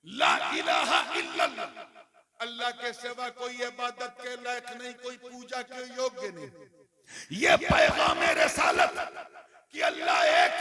ला इलाहा इल्लल्लाह, अल्लाह के सिवा कोई इबादत के लायक नहीं, कोई पूजा के योग्य नहीं। ये पैगाम रिसालत कि अल्लाह एक,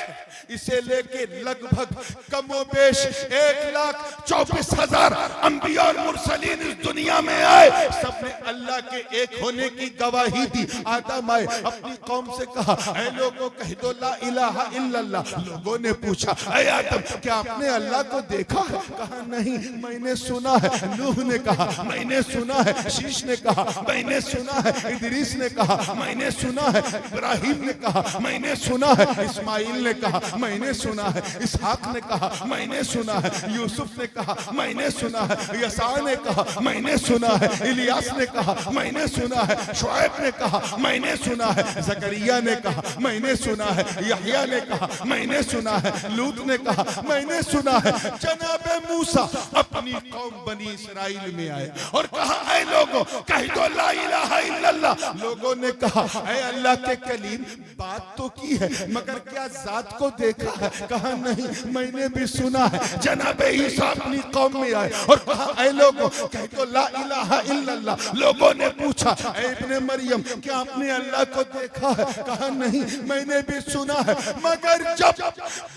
इसे लेके लगभग कमोबेश 1,24,000 अंबिया और मुरसलीन इस दुनिया में आए, सबने अल्लाह के एक होने की गवाही दी। आदम आए, अपनी कौम से कहा ऐ लोगों कह दो ला इलाहा इल्लल्लाह। लोगों ने पूछा ऐ आदम क्या आपने अल्लाह को देखा है? कहा नहीं, मैंने सुना है। नूह ने कहा मैंने सुना है। शीश ने कहा मैंने सुना है। इदरीस ने कहा मैंने सुना है। इब्राहिम ने कहा मैंने सुना है। इस्माइल ने कहा मैंने सुना है। इसहाक ने कहा मैंने सुना है। यूसुफ ने कहा मैंने सुना है। यसा ने कहा मैंने सुना है। इलियास ने कहा मैंने सुना है। शुएब ने कहा मैंने सुना है। जकरिया ने कहा मैंने सुना है। यहया ने कहा मैंने सुना है। लूत ने कहा मैंने सुना है। जनाब मूसा अपनी कौम बनी इसराइल में आए और कहा ऐ लोगों कह दो ला इलाहा इल्लल्लाह। लोगों ने कहा ऐ अल्लाह के कलीम बात तो की है मगर क्या जात को देखा है? कहा नहीं, मैंने भी सुना है। जनाब ईसा अपनी कौम में आए और कहा ऐ लोगों कह दो ला इलाहा इल्लल्लाह। लोगों ने पूछा ऐ इब्ने मरियम क्या आपने अल्लाह को देखा है? कहा नहीं, मैंने भी सुना है। मगर जब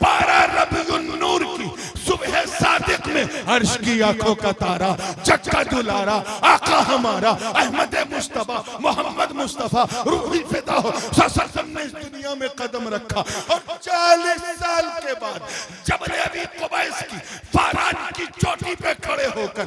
12 रबीउन नूर की सुबह सादिक में अर्श की आंखों का तारा चक्का दुलारा आका हमारा अहमद मुस्तफा मोहम्मद मुस्तफा रूही फिदा हो सल्लल्लाहु ने इस दुनिया में कदम रखा और 40 साल के बाद जब नबी कुबैस की फारान की चोटी पे खड़े होकर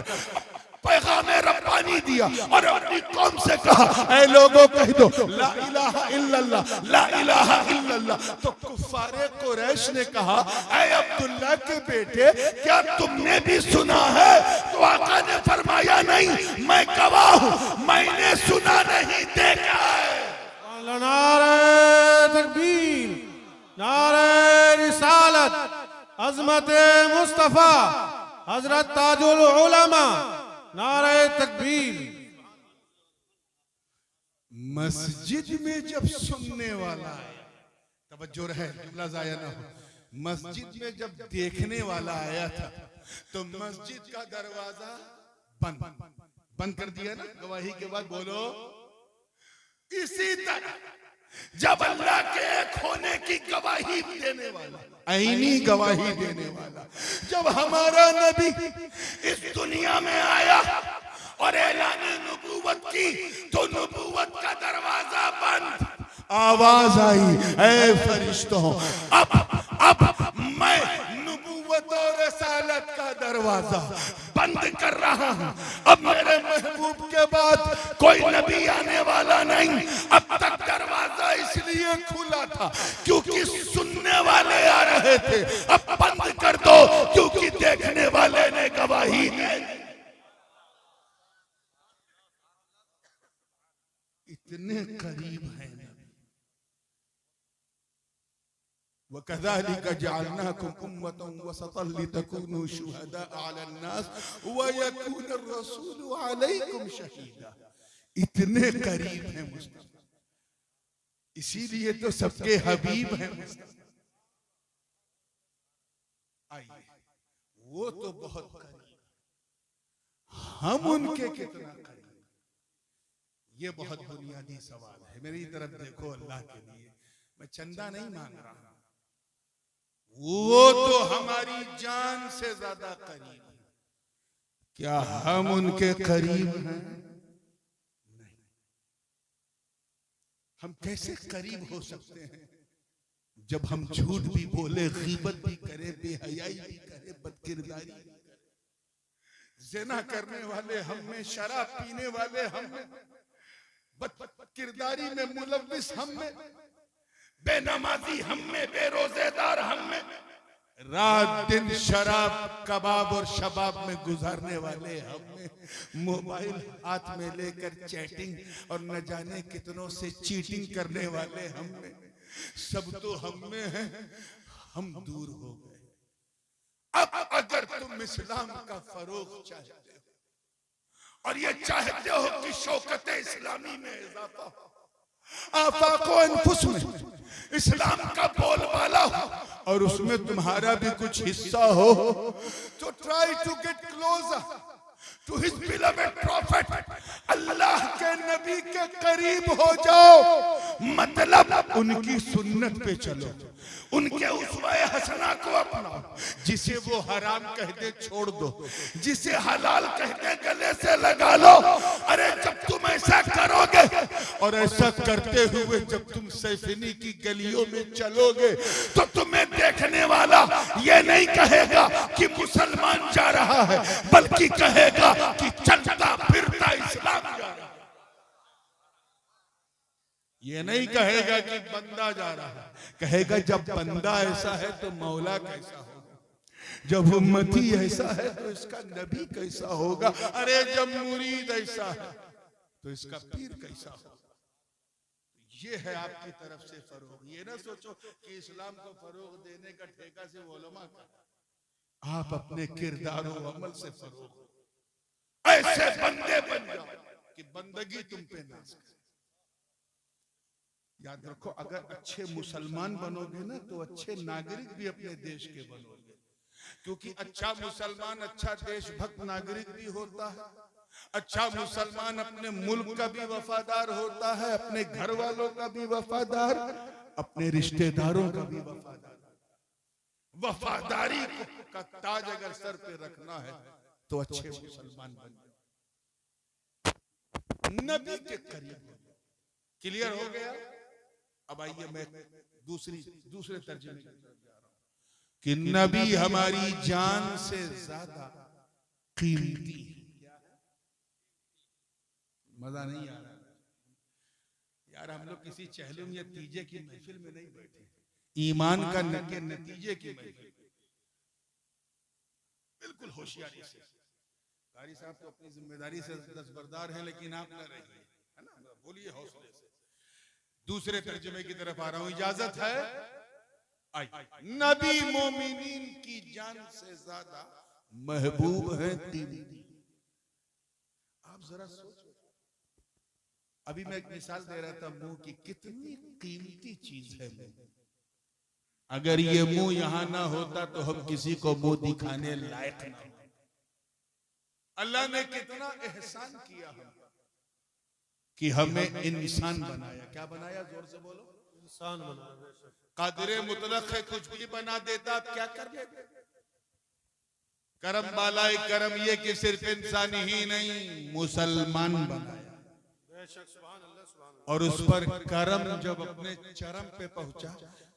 पैगाम रब्बानी दिया और अपनी कौम से कहा ऐ लोगों कह दो ला इलाहा इल्लल्लाह ला इलाहा इल्लल्लाह। तो कुफारे कुरैश ने कहा ऐ अब्दुल्ला के बेटे क्या तुमने भी सुना है? तो आका ने फरमाया नहीं, मैं गवाह हूं, मैंने सुना नहीं देखा है। नारे तकबीर, नारे रिसालत, अज़मत मुस्तफा हजरत ताजुल उलमा, नारे तकबीर। मस्जिद में जब सुनने वाला आया, तवज्जो रहे जुमला जाया ना हो, मस्जिद में जब देखने वाला आया था तो मस्जिद का दरवाजा बंद कर दिया ना गवाही के बाद। बोलो इसी तरह जब अल्लाह के एक होने की गवाही देने वाला, आईनी गवाही देने वाला, जब हमारा नबी इस दुनिया में आया और ऐलान नबूवत की तो नबूवत का दरवाजा बंद। आवाज आई ऐ फरिश्तों अब मैं नबूवत और रिसालत का दरवाजा बंद कर रहा हूं। अब मेरे महबूब के बाद कोई नबी आने वाला नहीं। अब तक दरवाजा इसलिए खुला था क्योंकि सुनने वाले आ रहे थे। अब बंद कर दो क्योंकि देखने वाले ने गवाही दी। इतने करीब है वकज़ालिक जअलनाकुम उम्मतन वसतन लितकूनू शुहदाअ अलन्नास वयकून अर्रसूलु अलैकुम शहीदा। इतने करीब है मुस्तफा, इसीलिए तो सबके हबीब हैं मुस्तफा। आइए वो तो बहुत करीब, हम उनके कितना करीब, ये बहुत बुनियादी सवाल है। मेरी तरफ देखो, अल्लाह के लिए मैं चंदा नहीं मांग रहा, वो तो हमारी जान से ज्यादा करीब है। क्या हम उनके करीब हैं? नहीं। हम कैसे करीब हो सकते हैं जब हम झूठ भी बोले, गीबत भी करे, बेहयाई भी करे, बदकिरदारी भी करे, ज़िना करने वाले हम में, शराब पीने वाले हम में, बदकिरदारी में मुलव्विस हम में, बेनमाजी हम में, बेरोजेदार हम में, रात दिन शराब कबाब और शबाब में गुजारने वाले हम में, मोबाइल हाथ में लेकर चैटिंग और न जाने कितनों से चीटिंग करने वाले हम में, सब तो हम में है। हम दूर हो गए। अब अगर तुम इस्लाम का फरोग चाहते हो और ये चाहते हो कि शौकत इस्लामी में इजाफा हो, आफाको अनफुस में इस्लाम का बोलबाला हो और उसमें तुम्हारा भी कुछ हिस्सा हो, तो try to get closer to his beloved prophet, Allah के नबी के करीब हो जाओ, मतलब उनकी सुन्नत पे चलो, उनके उसवाए हसना को अपनाओ। जिसे वो हराम कहते छोड़ दो, जिसे हलाल कहते गले से लगा लो। अरे जब तुम ऐसा करोगे और ऐसा करते हुए जब तुम सैफिनी की गलियों में चलोगे तो तुम्हें देखने वाला ये नहीं कहेगा कि मुसलमान जा रहा है, बल्कि कहेगा कि चलता फिरता इस्लाम जा रहा है। ये नहीं कहेगा कि बंदा जा रहा है, कहेगा जब बंदा ऐसा है तो मौला कैसा होगा, जब उम्मती ऐसा है तो इसका नबी कैसा होगा, अरे जब मुरीद ऐसा है तो इसका पीर कैसा होगा। ये है आपकी तरफ से फरोग। ये ना सोचो कि इस्लाम को फरोग देने का ठेका से उलमा का, आप अपने किरदार और अमल से फरोग ऐसे बंदे बन जाओ कि बंदगी तुम पे नाज करे। याद रखो, अगर अच्छे मुसलमान बनोगे ना तो अच्छे नागरिक भी अपने देश के बनोगे, क्योंकि अच्छा मुसलमान अच्छा देशभक्त नागरिक भी होता है। अच्छा मुसलमान अपने मुल्क का भी वफादार होता है, अपने घर वालों का भी वफादार, अपने रिश्तेदारों का भी वफादार। वफादारी का ताज अगर सर पे रखना है तो अच्छे मुसलमान बन नबी के करीब। क्लियर हो गया? अब आइए मैं दूसरे तर्जुमे की तरफ जा रहा हूं कि नबी हमारी जान से ज्यादा कीमती है। मजा नहीं आ रहा यार, हम लोग किसी चहलुम या तीजे की महफिल में नहीं बैठे, ईमान का नतीजे की महफिल। बिल्कुल होशियारी से। कारी साहब तो अपनी जिम्मेदारी से दस्तबरदार हैं, लेकिन आप न रहिए, है ना, बोलिए हौसले से। दूसरे तर्जुमे की तरफ आ रहा हूं, इजाजत है? आई। नबी मोमिनीन की जान से ज्यादा महबूब है कीमती। आप जरा सोचो, अभी मैं एक मिसाल दे रहा था मुंह की, कितनी कीमती चीज है मुंह। अगर ये मुंह यहां ना होता तो हम किसी को मुंह दिखाने लायक ना। अल्लाह ने कितना एहसान किया हम कि हमें इंसान बनाया। क्या बनाया? जोर से बोलो। इंसान बनाया। कादिरे मुतलक है, कुछ भी बना देता, आप क्या कर लेते? करम बालाए करम ये कि सिर्फ इंसान ही नहीं, मुसलमान बनाया। और उस पर करम जब अपने चरम पे पहुंचा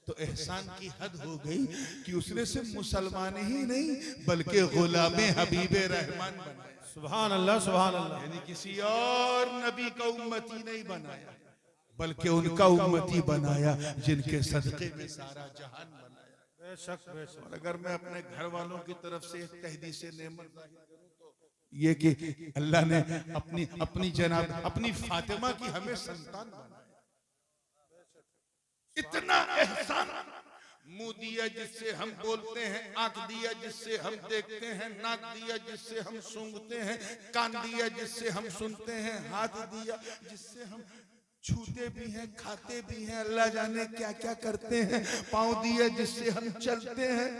तो एहसान की हद हो गई कि उसने सिर्फ मुसलमान ही नहीं बल्कि गुलामे हबीबे रहमान बनाया। सुभान अल्लाह, सुभान अल्लाह। यानी किसी और नबी का उम्मती नहीं बनाया, बल्कि उनका उम्मती बनाया जिनके सदके में सारा जहान बनाया। बेशक बेशक। और अगर मैं अपने घर वालों की तरफ से एक तहदीस नेमत तो ये कि अल्लाह ने अपनी जनाब अपनी फातिमा की हमें संतान बनाया। इतना एहसान। मुंह दिया जिससे हम बोलते हैं, आंख दिया जिससे हम देखते हैं, नाक दिया जिससे हम सूंघते हैं, कान दिया जिससे हम सुनते हैं, हाथ दिया जिससे हम छूते भी हैं, खाते भी हैं, अल्लाह जाने क्या क्या करते हैं, पांव दिया जिससे हम चलते हैं,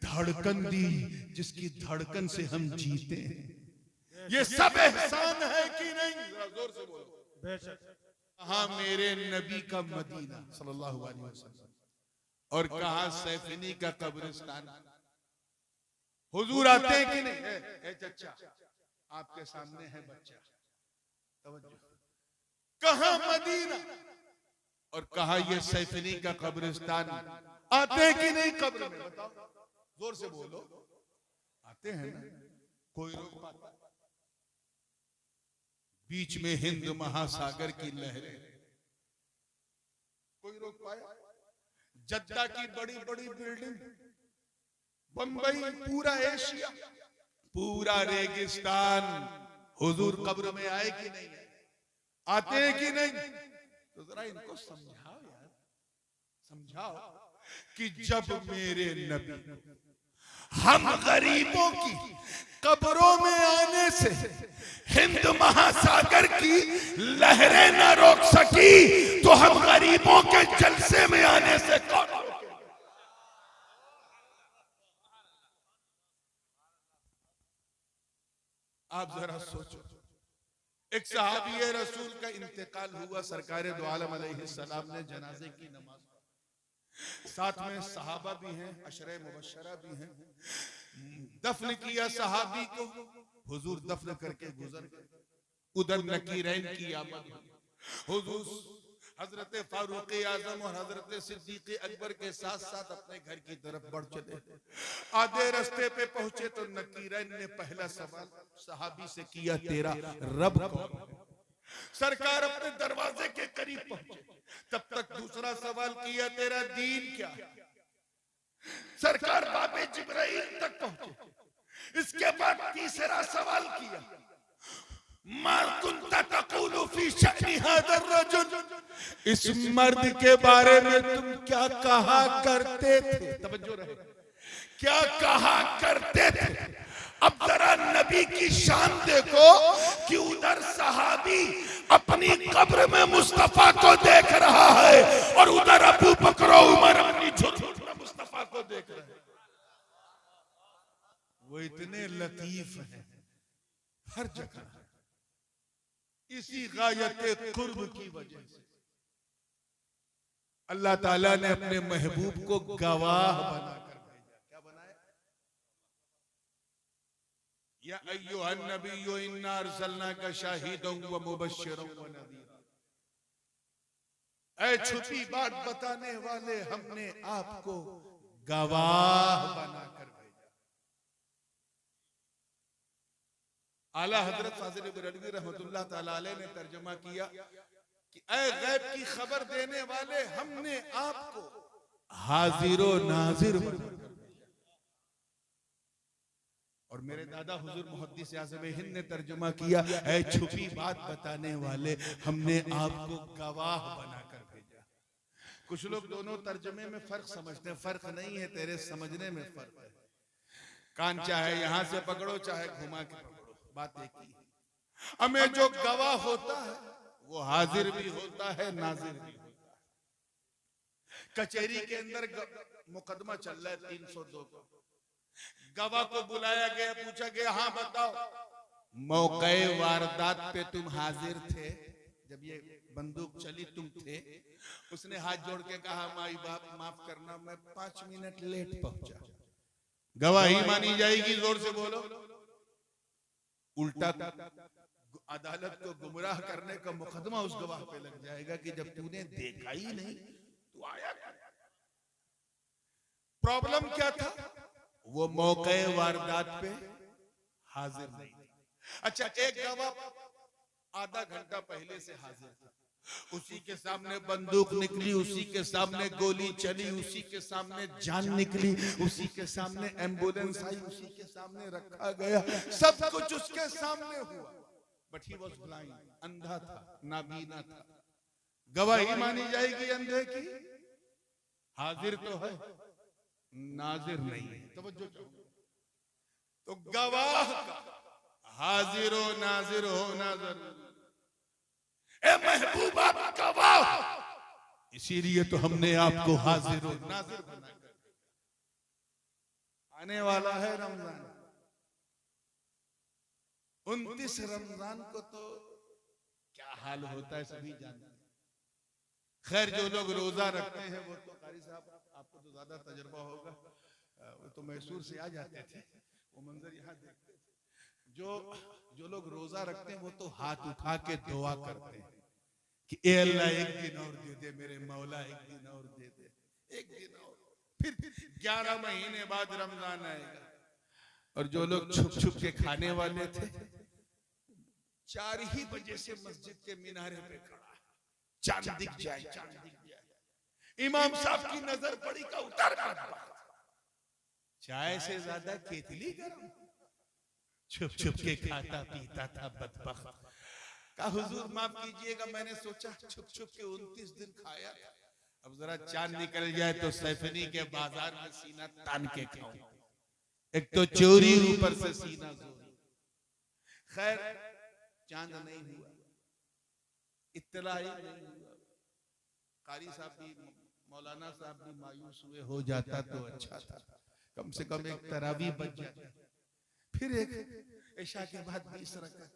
धड़कन दी जिसकी धड़कन से हम जीते हैं। ये सब एहसान है कि नहीं? जोर से बोलो। बेशक। कहा मेरे नबी का मदीना सल्लल्लाहु अलैहि वसल्लम, और कहा सैफिनी का कब्रिस्तान। हुजूर आते हैं कि नहीं? है चचा, आपके सामने है बच्चा, तवज्जो। कहा मदीना और कहा ये सैफिनी का कब्रिस्तान। आते हैं कि नहीं कब्र में? बताओ, जोर से बोलो। आते हैं ना? कोई रोक पाता? बीच में हिंद महासागर की लहरें, कोई रोक पाया? जद्दा की बड़ी बड़ी बिल्डिंग, बंबई, पूरा एशिया, पूरा रेगिस्तान, हुजूर कब्र में आए कि नहीं? आते हैं कि नहीं? तो जरा इनको समझाओ यार, समझाओ कि जब मेरे नबी हम गरीबों की कब्रों में आने से हिंद महासागर की लहरें न रोक सकी तो हम गरीबों के जलसे में आने से कौन रोके? आप जरा सोचो, एक सहाबी रसूल का इंतकाल हुआ, सरकार दो आलम अलैहिस्सलाम ने जनाजे की नमाज, साथ में सहाबा भी हैं, अशरे मुबशरा भी हैं, दफन किया सहाबी को, हुजूर दफन करके गुजर गए। उधर नकीरैन की आमद, हुजूर हजरत फारूक आजम और हजरत सिद्दीक अकबर के साथ साथ अपने घर की तरफ बढ़ चले। आधे रास्ते पे पहुंचे तो नकीरैन ने पहला सवाल सहाबी से किया, तेरा रब कौन? सरकार अपने दरवाजे के करीब पहुंचे, तब तक दूसरा सवाल किया, तेरा दीन क्या? सरकार बाबे जिब्राइल तक पहुंचे। इसके बाद तीसरा सवाल किया, मा कुंता तक़ूलु फी शअनी हाज़ा रजुल, इस मर्द के बारे में तुम क्या कहा करते थे? तवज्जो रहे, क्या कहा करते थे? अब जरा नबी की शान देखो कि उधर सहाबी अपनी कब्र में मुस्तफा को देख रहा है और उधर अबू बकर उमर अपनी झुर्मुट में मुस्तफा को देख रहे हैं। वो इतने लतीफ हैं हर जगह, इसी गायत कुर्ब की वजह से अल्लाह ताला ने अपने महबूब को गवाह बनाकर भेजा। क्या बनाया? या अय्युहन नबिय्यु इन्ना अरसलनाका शाहिदन व मुबश्शिरन व नज़ीरा, ऐ छुपी बात बताने वाले, हमने आपको गवाह बनाकर भेजा। आला हजरत फाजिल बरेलवी रहमतुल्लाह ताला अलैह ने तर्जुमा किया कि ऐ गैब की खबर देने वाले, हमने आपको हाजिरो नाजिर बनाकर भेजा। और मेरे दादा हुजूर मुहद्दिस आज़म हिंद ने तर्जुमा किया, ऐ छुपी बात बताने वाले, हमने आपको गवाह बनाकर भेजा। कुछ लोग दोनों तर्जुमे में फर्क समझते हैं, फर्क नहीं है, तेरे समझने में फर्क है। कान चाहे यहां से पकड़ो चाहे घुमा के पकड़ो, बात एक ही है। हमें जो गवाह होता है वो हाजिर भी होता है, नाजिर भी होता है। कचहरी के अंदर मुकदमा चल रहा है 302 का, गवाह को बुलाया गया, पूछा गया, हाँ बताओ, मौके वारदात पे तुम हाजिर थे? जब ये बंदूक चली तुम थे? उसने हाथ जोड़ के कहा, माई बाप माफ करना, मैं 5 मिनट लेट पहुंचा। गवाही मानी जाएगी? जोर से बोलो। उल्टा अदालत को गुमराह करने का मुकदमा उस गवाह पे लग जाएगा कि जब तूने देखा ही नहीं तू आया। प्रॉब्लम क्या था? वो मौके वारदात पे हाजिर नहीं। अच्छा, एक गवाह आधा घंटा पहले से हाजिर था, उसी के सामने बंदूक निकली, उसी के सामने गोली चली, उसी के सामने जान निकली, उसी के सामने एम्बुलेंस आई, उसी के सामने रखा गया, सब कुछ उसके सामने हुआ, बट ही वॉज ब्लाइंड, अंधा था, नाबीना था। गवाही मानी जाएगी अंधे की? हाजिर तो है, नाजिर नहीं है। तवज्जो चाहूंगा। तो गवाह का हाजिर हो नाजिर होना जरूरी। ए महबूबा गवाह, इसीलिए तो हमने आपको हाजिर और नाजिर बनाकर। आने वाला है रमजान, 29 रमजान को तो क्या हाल होता है सभी जानते हैं। खैर, जो लोग रोजा रखते हैं वो तो कारी साहब आपको तो ज्यादा तजुर्बा होगा, वो तो मैसूर से आ जाते थे, वो मंजर यहाँ देखते थे। जो लोग रोजा रखते हैं वो तो हाथ उठा के दुआ करते हैं कि ए अल्लाह एक दिन और दे दे, मेरे मौला एक दिन और दे दे, एक दिन और। फिर 11 महीने बाद रमजान आएगा। और जो लोग छुप छुप के खाने वाले थे, 4 ही बजे से मस्जिद के मीनारे पे खड़ा है, चांद दिख जाए, चांद दिख जाए। इमाम साहब की नजर पड़ी का उतर कर चाय से ज्यादा केतली गरम, छुप छुप के खाता पीता था बदबख्त। का हुजूर माफ कीजिएगा, मैंने सोचा छुप छुप के 29 दिन खाया, अब जरा चांद निकल जाए तो सैफनी के बाजार में सीना तान के खाऊं। एक तो चोरी ऊपर से सीना जोरी। खैर, चांद नहीं हुआ, इत्तला ही नहीं हुआ। कारी साहब भी, मौलाना साहब भी मायूस हुए, हो जाता तो अच्छा था, कम से कम एक तरावी बच जाती। फिर एक इशा के बाद 20 रकात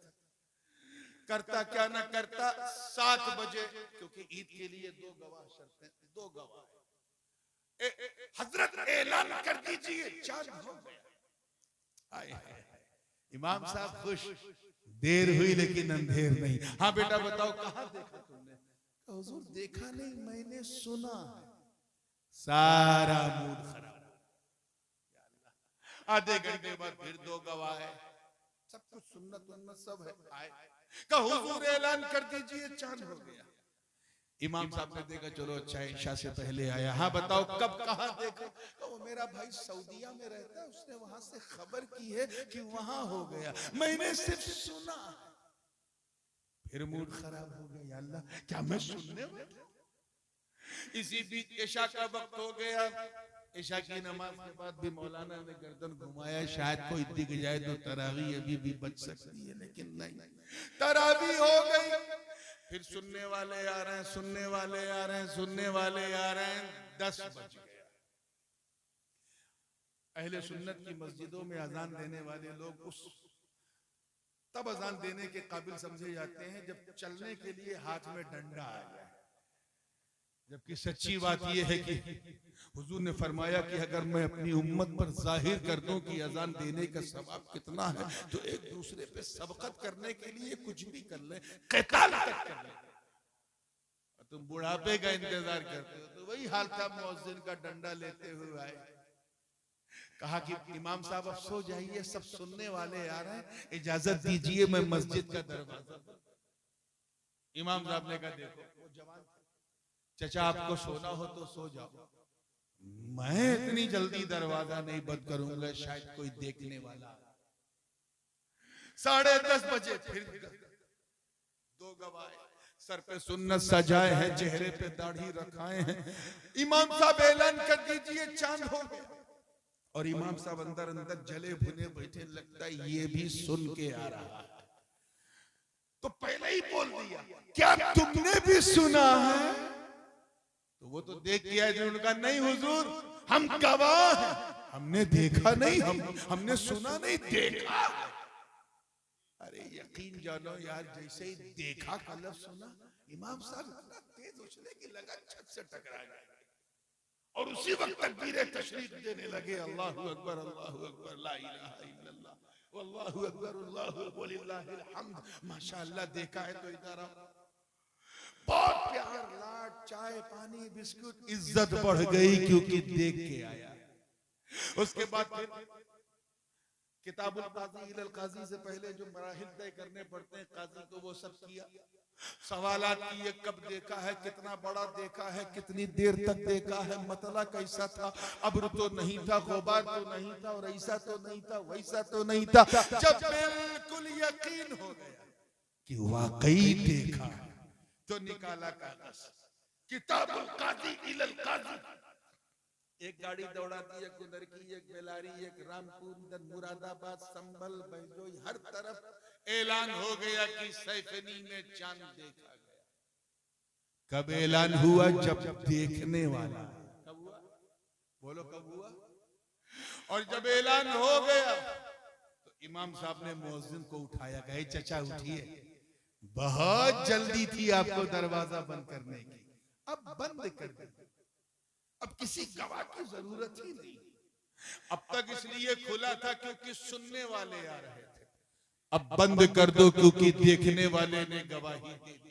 करता, क्या ना करता 7 बजे, क्योंकि ईद के लिए 2 गवाह शर्त है, 2 गवाह। हजरत ऐलान कर दीजिए चांद हो गया। आए इमाम साहब खुश, देर हुई लेकिन अंधेर नहीं। हाँ बेटा बताओ कहाँ देखा तुमने? हुजूर देखा नहीं, मैंने सुना। सारा मूड खराब। आधे घंटे बाद फिर 2 गवाह है, सब कुछ सुन्नत उन्नत सब है। आए का हुजूर ऐलान कर दीजिए चांद हो गया। इमाम साहब ने देखा, चलो अच्छा इशा से पहले आया। हाँ बताओ कब कहाँ देखा? वो मेरा भाई सऊदीया में रहता है, उसने वहां से खबर की है कि वहां हो गया, मैंने सिर्फ सुना। फिर मूड खराब हो गया, अल्लाह क्या मैं सुनने वाला? इसी बीच इशा का वक्त हो गया। इशा की नमाज के बाद भी मौलाना ने गर्दन घुमाया, शायद कोई दिख जाए तो तरावी अभी भी बच सकती है, लेकिन नहीं, तरावी हो गई। फिर सुनने वाले आ रहे हैं, सुनने वाले आ रहे हैं, सुनने वाले आ रहे हैं, 10 बज गया। अहले सुन्नत की मस्जिदों में अजान देने वाले लोग उस तब अजान देने के काबिल समझे जाते हैं जब चलने के लिए हाथ में डंडा आ जाए। जबकि सच्ची बात यह है कि हुजूर ने फरमाया कि अगर मैं अपनी उम्मत पर जाहिर कर दूं कि अजान देने का सवाब कितना है, तो एक दूसरे पे सबकत करने के लिए कुछ भी कर ले, क़िताल तक कर ले। तुम बुढ़ापे का इंतजार करते हो, तो वही हाल था। मुअज्जिन का डंडा लेते हुए आए, कहा कि इमाम साहब अब सो जाइए, सब सुनने वाले आ रहे हैं, इजाजत दीजिए मैं मस्जिद का दरवाजा। इमाम साहब ने कहा देखो वो जवान, चचा आपको सोना हो तो सो जाओ, मैं इतनी जल्दी दरवाजा नहीं बंद करूंगा, शायद कोई देखने वाला। 10:30 बजे फिर 2 गवाह, सर पे सुन्नत सजाए हैं, चेहरे पे दाढ़ी रखाए हैं। इमाम साहब ऐलान कर दीजिए चांद हो गया। और इमाम साहब अंदर अंदर जले भुने बैठे, लगता है ये भी सुन के आ रहा है। तो पहले ही बोल दिया, क्या तुमने भी सुना है? तो वो तो देख के आए, उन्होंने कहा नहीं हुजूर हम गवाह हैं, हमने देखा नहीं, हमने सुना नहीं, देखा। अरे यकीन जानो यार, जैसे ही देखा का लफ्ज़ सुना, इमाम साहब इतना तेज उछले कि लगा छत से टकरा गए। और उसी वक्त तकबीर तशरीफ देने लगे, अल्लाहु अकबर, अल्लाहु अकबर, ला इलाहा इल्लल्लाह, वल्लाहु अकबर, अल्लाहु वलिल्लाहिल हम्द। माशाअल्लाह देखा है तो इधर आओ। बहुत प्यार, लाड, चाय, पानी, बिस्कुट, इज्जत बढ़ गई क्योंकि देख के आया। उसके बाद फिर किताबुल काजी इलल काजी से पहले जो मराहिल तय करने पड़ते हैं काजी को, वो सब किया। सवालात किए, कब देखा है, कितना बड़ा देखा है, कितनी देर तक देखा है, मतला कैसा था, अब्र तो नहीं था, गुबार तो नहीं था, और ऐसा तो नहीं था, वैसा तो नहीं था। जब बिल्कुल यकीन हो गया कि वाकई देखा है, तो निकाला कागज, किताबुल काजी इलल काजी। एक गाड़ी दौड़ा दी, एक उधर की, एक बेलारी, एक रामपुर, इधर मुरादाबाद, संभल, बहजोई, हर तरफ ऐलान हो गया कि सैफनी में चांद देखा गया। कब ऐलान हुआ? जब देखने वाला। कब हुआ? बोलो कब हुआ? और जब ऐलान हो गया तो इमाम साहब ने मुअज्जिन को उठाया, कहे चचा उठिए, बहुत जल्दी थी आपको दरवाजा बंद करने की, अब बंद कर दे, अब किसी गवाह की जरूरत ही नहीं। अब तक इसलिए खुला था क्योंकि सुनने वाले आ रहे थे, अब बंद कर दो क्योंकि देखने वाले ने गवाही दे दी।